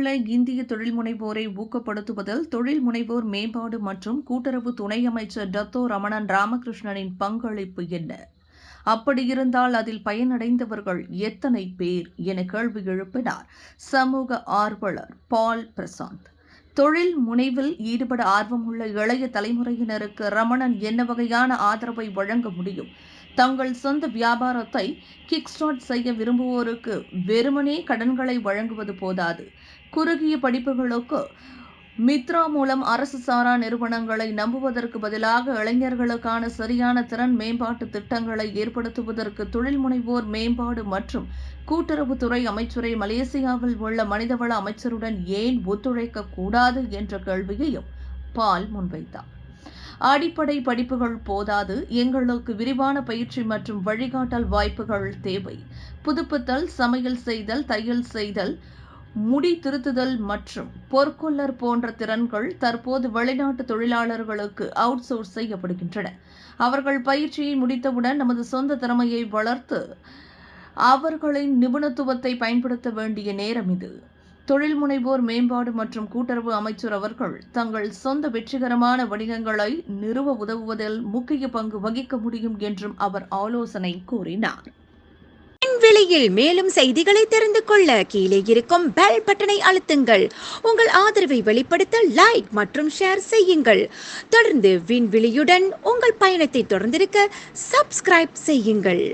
உள்ள இந்திய தொழில்முனைவோரை ஊக்கப்படுத்துவதில் தொழில் முனைவோர் மேம்பாடு மற்றும் கூட்டுறவு துணை அமைச்சர் டத்தோ ரமணன் ராமகிருஷ்ணனின் பங்களிப்பு என்ன? அப்படியிருந்தால் அதில் பயனடைந்தவர்கள் எத்தனை பேர் என கேள்வி எழுப்பினார் சமூக ஆர்வலர் பால் பிரசாந்த். தொழில் முனைவில் ஈடுபட ஆர்வமுள்ள இளைய தலைமுறையினருக்கு ரமணன் என்ன வகையான ஆதரவை வழங்க முடியும்? தங்கள் சொந்த வியாபாரத்தை கிக் ஸ்டார்ட் செய்ய விரும்புவோருக்கு வெறுமனே கடன்களை வழங்குவது போதாது. குறுகிய படிப்புகளுக்கு மித்ரா மூலம் அரசு சாரா நிறுவனங்களை நம்புவதற்கு பதிலாக இளைஞர்களுக்கான சரியான திறன் மேம்பாட்டு திட்டங்களை ஏற்படுத்துவதற்கு தொழில் முனைவோர் மேம்பாடு மற்றும் கூட்டுறவுத்துறை அமைச்சரை மலேசியாவில் உள்ள மனிதவள அமைச்சருடன் ஏன் ஒத்துழைக்க கூடாது என்ற கேள்வியையும் பால் முன்வைத்தார். அடிப்படை படிப்புகள் போதாது, எங்களுக்கு விரிவான பயிற்சி மற்றும் வழிகாட்டல் வாய்ப்புகள் தேவை. புதுப்பித்தல், சமையல் செய்தல், தையல் செய்தல், முடி திருத்துதல் மற்றும் பொற்கொல்லர் போன்ற திறன்கள் தற்போது வெளிநாட்டு தொழிலாளர்களுக்கு அவுட் சோர்ஸ் செய்யப்படுகின்றன. அவர்கள் பயிற்சியை முடித்தவுடன் நமது சொந்த திறமையை வளர்த்து அவர்களின் நிபுணத்துவத்தை பயன்படுத்த வேண்டிய நேரம் இது. தொழில் முனைவோர் மேம்பாடு மற்றும் கூட்டுறவு அமைச்சர் அவர்கள் தங்கள் சொந்த வெற்றிகரமான வணிகங்களை நிறுவ உதவுவதில் முக்கிய பங்கு வகிக்க முடியும் என்றும் அவர் ஆலோசனை கூறினார். விண்வெளியில் மேலும் செய்திகளை தெரிந்து கொள்ள கீழே இருக்கும் பெல் பட்டனை அழுத்துங்கள். உங்கள் ஆதரவை வெளிப்படுத்த லைக் மற்றும் ஷேர் செய்யுங்கள். தொடர்ந்து விண்வெளியுடன் உங்கள் பயணத்தை தொடர்ந்திருக்க சப்ஸ்கிரைப் செய்யுங்கள்.